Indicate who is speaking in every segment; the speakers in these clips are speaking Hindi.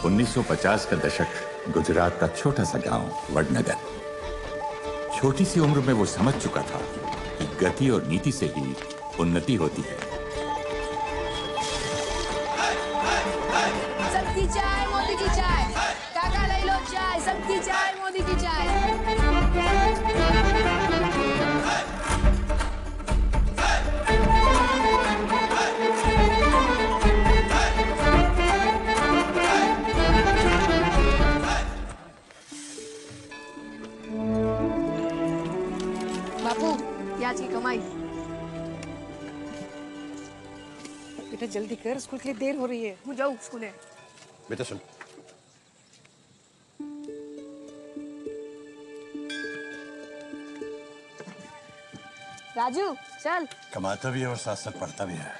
Speaker 1: 1950 का दशक, गुजरात का छोटा सा गांव वडनगर। छोटी सी उम्र में वो समझ चुका था कि गति और नीति से ही उन्नति होती है।
Speaker 2: सबकी चाय मोदी की चाय, काका ले लो चाय, सबकी चाय मोदी की चाय। बापू, ये आज की कमाई।
Speaker 3: बेटा जल्दी कर, स्कूल के लिए देर हो रही है।
Speaker 2: मैं जाऊँ स्कूल।
Speaker 4: बेटा सुन,
Speaker 2: राजू चल।
Speaker 4: कमाता भी है और साथ साथ पढ़ता भी है।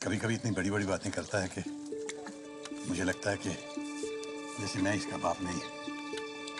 Speaker 4: कभी कभी इतनी बड़ी बड़ी बातें करता है कि मुझे लगता है कि जैसे मैं इसका बाप नहीं,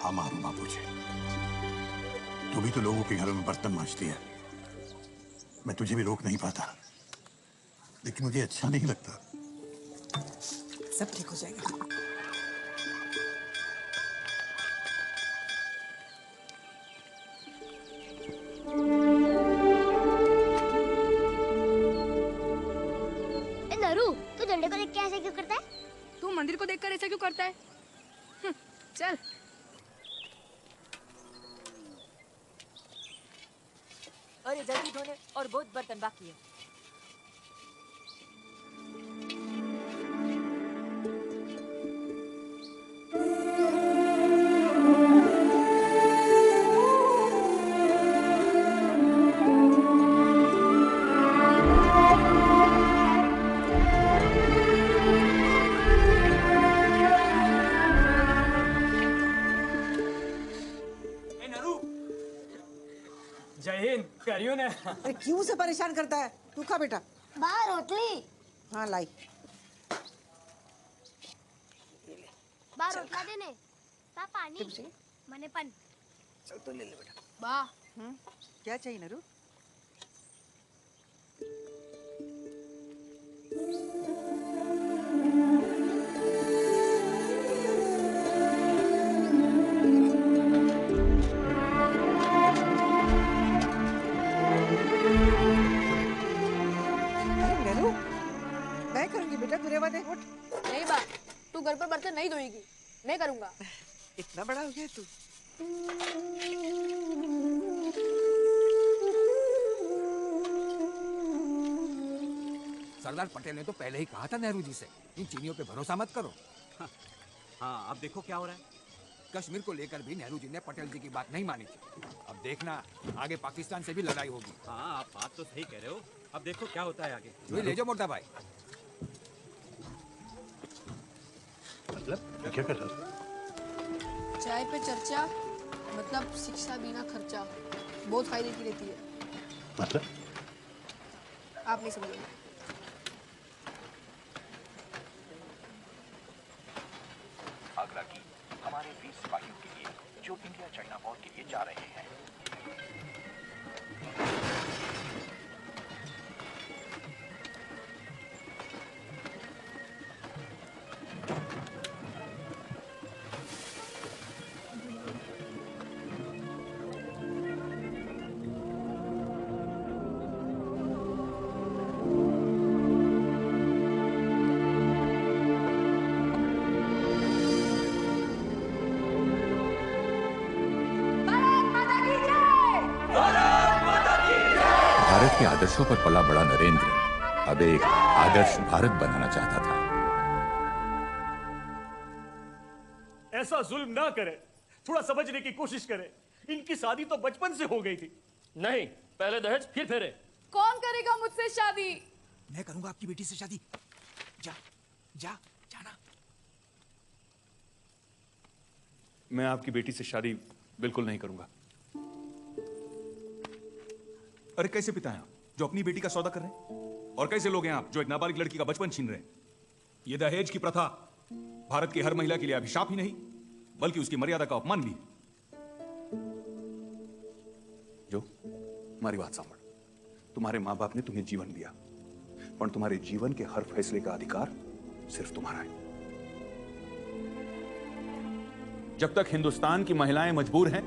Speaker 4: हाँ मारू बापू जी। तू भी तो लोगों के घरों में बर्तन मांजती है। मैं तुझे भी रोक नहीं पाता, लेकिन मुझे अच्छा नहीं लगता।
Speaker 3: सब ठीक हो जाएगा।
Speaker 5: नरू, तू झंडे को देख के ऐसे क्यों करता है?
Speaker 2: तू मंदिर को देखकर ऐसा क्यों करता है? चल।
Speaker 6: और ये जल्दी धोने और बहुत बर्तन बाकी है।
Speaker 3: अरे क्यों से परेशान करता है? तू खा बेटा।
Speaker 5: बाहर रोटली।
Speaker 3: हाँ लाई।
Speaker 5: बाहर रोटला देने। ता पानी। मने पन।
Speaker 3: चल तो ले ले बेटा।
Speaker 2: वाह।
Speaker 3: क्या चाहिए नरू?
Speaker 2: नहीं बा, तू घर पर बर्तन नहीं धोएगी, मैं करूंगा।
Speaker 3: इतना बड़ा हो गया तू।
Speaker 7: सरदार पटेल ने तो पहले ही कहा था नेहरू जी से, इन चीनियों पे भरोसा मत करो।
Speaker 8: हाँ, अब देखो क्या हो रहा है।
Speaker 7: कश्मीर को लेकर भी नेहरू जी ने पटेल जी की बात नहीं मानी थी। अब देखना आगे पाकिस्तान से भी लड़ाई होगी।
Speaker 8: हाँ, आप बात तो सही कह रहे हो। अब देखो क्या होता है आगे।
Speaker 7: ले जाओ मोटा भाई।
Speaker 4: मतलब क्या कर रहा है?
Speaker 2: चाय पे चर्चा मतलब शिक्षा बिना खर्चा, बहुत फायदे की रहती है।
Speaker 4: मतलब
Speaker 2: आप नहीं समझेंगे।
Speaker 9: आगरा की हमारे 20 सिपाहियों के लिए जो इंडिया चाइना वॉर के लिए जा रहे हैं।
Speaker 1: भारत के आदर्शों पर पला बड़ा नरेंद्र अब एक आदर्श भारत बनाना चाहता था।
Speaker 10: ऐसा जुल्म ना करे, थोड़ा समझने की कोशिश करे। इनकी शादी तो बचपन से हो गई थी।
Speaker 11: नहीं, पहले दहेज फिर फेरे।
Speaker 2: कौन करेगा मुझसे शादी?
Speaker 7: मैं करूंगा आपकी बेटी से शादी। जा, जा, जाना।
Speaker 10: मैं आपकी बेटी से शादी बिल्कुल नहीं करूंगा।
Speaker 12: अरे कैसे पिता हैं आप जो अपनी बेटी का सौदा कर रहे हैं? और कैसे लोग हैं आप जो एक नाबालिग लड़की का बचपन छीन रहे हैं? ये दहेज की प्रथा भारत की हर महिला के लिए अभिशाप ही नहीं बल्कि उसकी मर्यादा का अपमान भी है। जो हमारी बात सांभ, तुम्हारे मां बाप ने तुम्हें जीवन दिया, पर तुम्हारे जीवन के हर फैसले का अधिकार सिर्फ तुम्हारा है। जब तक हिंदुस्तान की महिलाएं मजबूर हैं,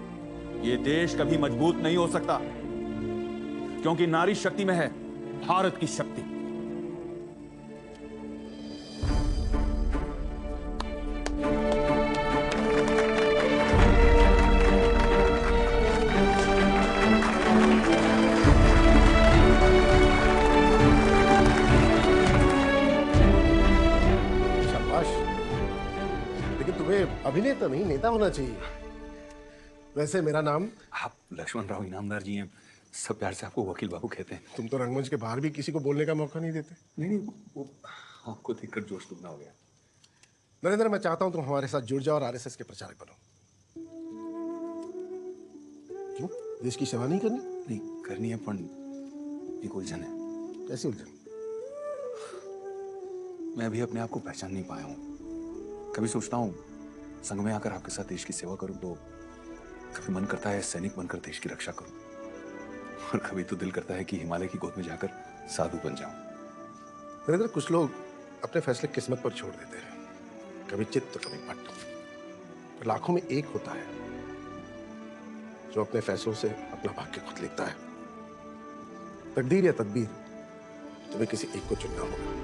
Speaker 12: ये देश कभी मजबूत नहीं हो सकता, क्योंकि नारी शक्ति में है भारत की शक्ति।
Speaker 13: अभिनेता नहीं नेता होना चाहिए। वैसे मेरा नाम?
Speaker 4: आप लक्ष्मण राव इनामदार जी हैं, सब प्यार से आपको वकील बाबू कहते हैं।
Speaker 13: तुम तो रंगमंच के बाहर भी किसी को बोलने का मौका नहीं देते।
Speaker 4: नहीं, वो आपको देखकर जोश दुगना हो गया।
Speaker 13: नरेंद्र, मैं चाहता हूं तुम हमारे साथ जुड़ जाओ और आरएसएस के प्रचारक बनो। क्यों, देश की सेवा नहीं करनी?
Speaker 4: नहीं करनी है, पर एक उलझन है।
Speaker 13: कैसी उलझन?
Speaker 4: मैं अभी अपने आप को पहचान नहीं पाया हूँ। कभी सोचता हूँ संग में आकर आपके साथ देश की सेवा करूं, तो कभी मन करता है सैनिक बनकर देश की रक्षा करूं, और कभी तो दिल करता है कि हिमालय की गोद में जाकर साधु बन जाऊं।
Speaker 13: नरेंद्र, कुछ लोग अपने फैसले किस्मत पर छोड़ देते हैं, कभी चित्त तो कभी पट। लाखों में एक होता है जो अपने फैसलों से अपना भाग्य खुद लिखता है। तकदीर या तदबीर, तुम्हें किसी एक को चुनना होगा।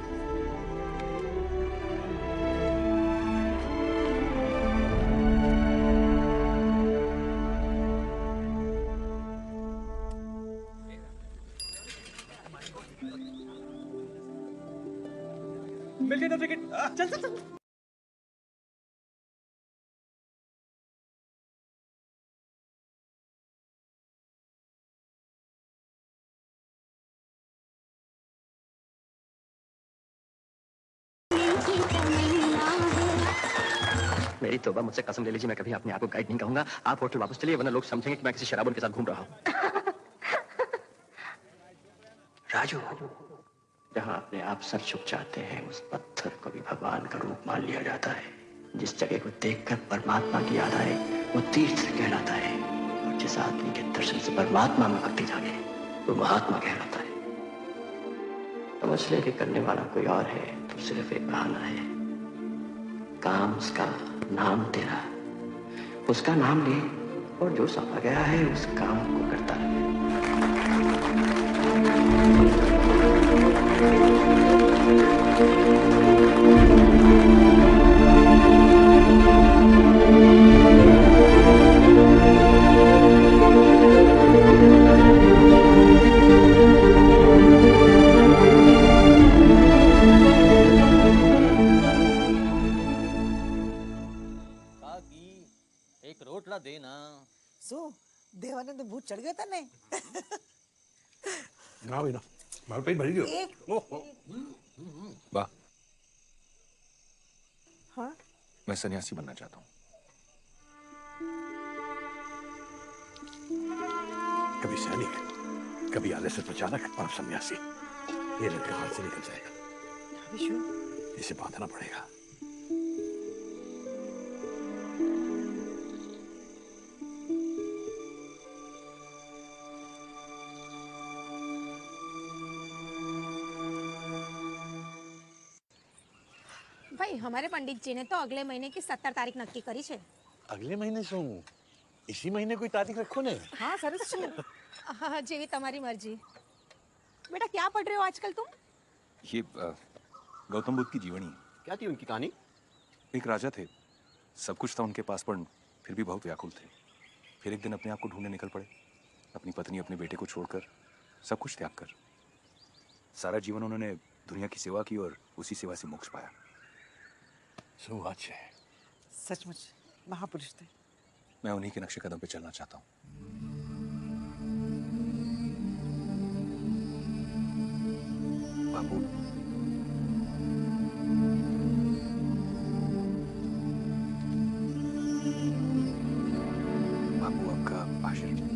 Speaker 10: मिल गई ना टिकट? चल चल चल।
Speaker 11: मेरी तौबा, मुझसे कसम ले लीजिए, मैं कभी अपने आप को गाइड नहीं कहूंगा। आप होटल वापस चलिए, वरना लोग समझेंगे कि मैं किसी शराबन के साथ घूम रहा हूँ। राजू, जहाँ अपने आप सर झुक जाते हैं, उस पत्थर को भी भगवान का रूप मान लिया जाता है। जिस जगह को देखकर परमात्मा की याद आए, वो तीर्थ कहलाता है। और जिस आदमी के दर्शन से परमात्मा में भक्ति जागे, वो महात्मा कहलाता है। समझ ले कि करने वाला कोई और है तो सिर्फ एक बहाना है। काम उसका, नाम तेरा। उसका नाम ले और जो सौंपा गया है उस काम को करता रहे।
Speaker 14: एक रोटला देना।
Speaker 3: सो देवानंद भूत चढ़ गया था नहीं?
Speaker 4: ना भाई ना, मार पेट भरी
Speaker 3: एक
Speaker 4: वाह।
Speaker 3: हाँ,
Speaker 4: मैं सन्यासी बनना चाहता हूँ। कभी सैनिक, कभी आलस्य प्रचारक और सन्यासी। ये लड़का हाथ से निकल जाएगा। इसे बांधना पड़ेगा।
Speaker 15: भाई, हमारे पंडित जी ने तो अगले महीने की 17 तारीख नक्की करी है।
Speaker 16: अगले महीने શું? इसी महीने कोई तारीख रखो ने?
Speaker 15: हाँ सरस छू। हाँ, जेवी तुम्हारी मर्जी। बेटा क्या पढ़ रहे हो आजकल तुम?
Speaker 4: ये गौतम बुद्ध की जीवनी।
Speaker 14: क्या थी उनकी कहानी?
Speaker 4: एक राजा थे, सब कुछ था उनके पास, पर फिर भी बहुत व्याकुल थे। फिर एक दिन अपने आप को ढूंढने निकल पड़े, अपनी पत्नी, अपने बेटे को छोड़कर, सब कुछ त्याग कर। सारा जीवन उन्होंने दुनिया की सेवा की और उसी सेवा से मोक्ष पाया।
Speaker 3: सचमुच महापुरुष थे।
Speaker 4: मैं उन्हीं के नक्शे कदम पे चलना चाहता हूँ। बाबू, बाबू आपका आशीर्वाद।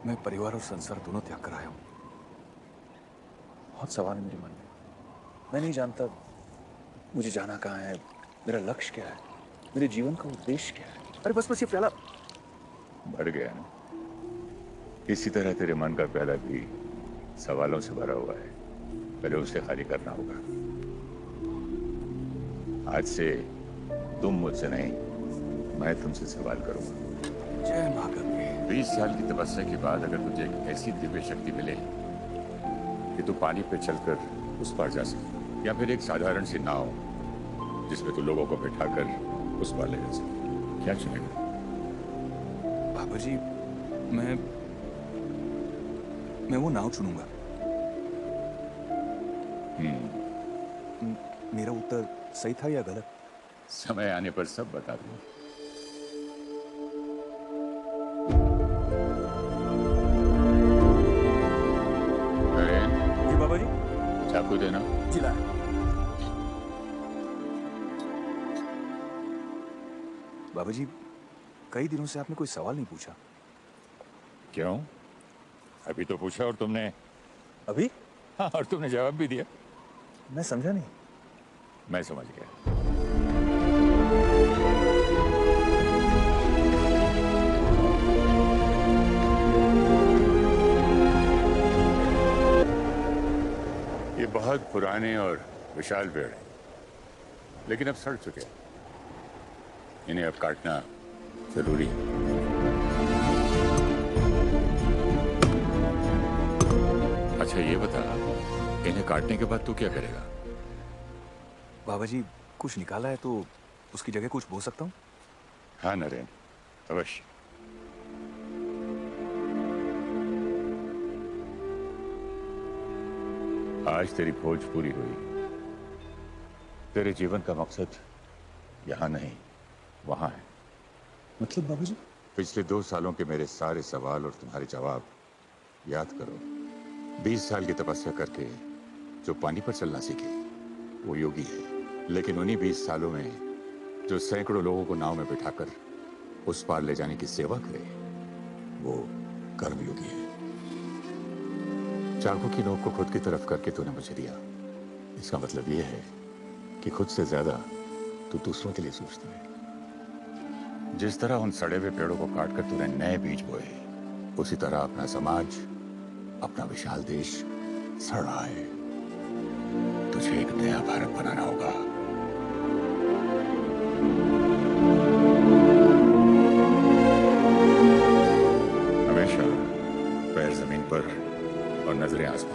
Speaker 12: मैं परिवार और संसार दोनों त्याग कर आया हूं।
Speaker 9: बहुत सवाल है मेरे मन में। मैं नहीं जानता मुझे जाना कहाँ है, मेरा लक्ष्य क्या है, मेरे जीवन का उद्देश्य क्या है। अरे बस ये प्याला
Speaker 1: भर गया ना। इसी तरह तेरे मन का प्याला भी सवालों से भरा हुआ है, पहले उसे खाली करना होगा। आज से तुम मुझसे नहीं, मैं तुमसे सवाल करूंगा।
Speaker 12: जय मां गंगे।
Speaker 1: 20 साल की तपस्या के बाद अगर तुझे एक ऐसी दिव्य शक्ति मिले कि तू पानी पे चलकर उस पार जा सके, या फिर एक साधारण सी नाव जिसमें तू लोगों को बैठाकर उस पार ले जा सके, क्या चुनेगा?
Speaker 12: बाबा जी, मैं वो नाव चुनूंगा। मेरा उत्तर सही था या गलत?
Speaker 1: समय आने पर सब बता दूंगा।
Speaker 12: जी बाबा जी।
Speaker 1: चाकू देना।
Speaker 12: जी ला। बाबा जी, कई दिनों से आपने कोई सवाल नहीं पूछा।
Speaker 1: क्यों? अभी तो पूछा और तुमने।
Speaker 12: अभी?
Speaker 1: हाँ, और तुमने जवाब भी दिया।
Speaker 12: मैं समझा नहीं।
Speaker 1: मैं समझ गया। ये बहुत पुराने और विशाल पेड़ हैं, लेकिन अब सड़ चुके हैं। इन्हें अब काटना जरूरी है। अच्छा ये बता, इन्हें काटने के बाद तू क्या करेगा?
Speaker 12: बाबा जी, कुछ निकाला है तो उसकी जगह कुछ बो सकता हूँ?
Speaker 1: हाँ नरेन, अवश्य। आज तेरी खोज पूरी हुई। तेरे जीवन का मकसद यहाँ नहीं, वहां है।
Speaker 12: मतलब बाबा जी?
Speaker 1: पिछले 2 सालों के मेरे सारे सवाल और तुम्हारे जवाब याद करो। 20 साल की तपस्या करके जो पानी पर चलना सीखे वो योगी है, लेकिन उन्हीं 20 सालों में जो सैकड़ों लोगों को नाव में बिठाकर उस पार ले जाने की सेवा करे वो कर्मयोगी है। चाकू की नोक को खुद की तरफ करके तूने मुझे दिया, इसका मतलब ये है कि खुद से ज्यादा तू दूसरों के लिए सोचता है। जिस तरह उन सड़े हुए पेड़ों को काटकर तूने नए बीज बोए, उसी तरह अपना समाज, अपना विशाल देश सड़ रहा है। तुझे एक नया भारत बनाना होगा। हमेशा पैर जमीन पर और नजरें आसमान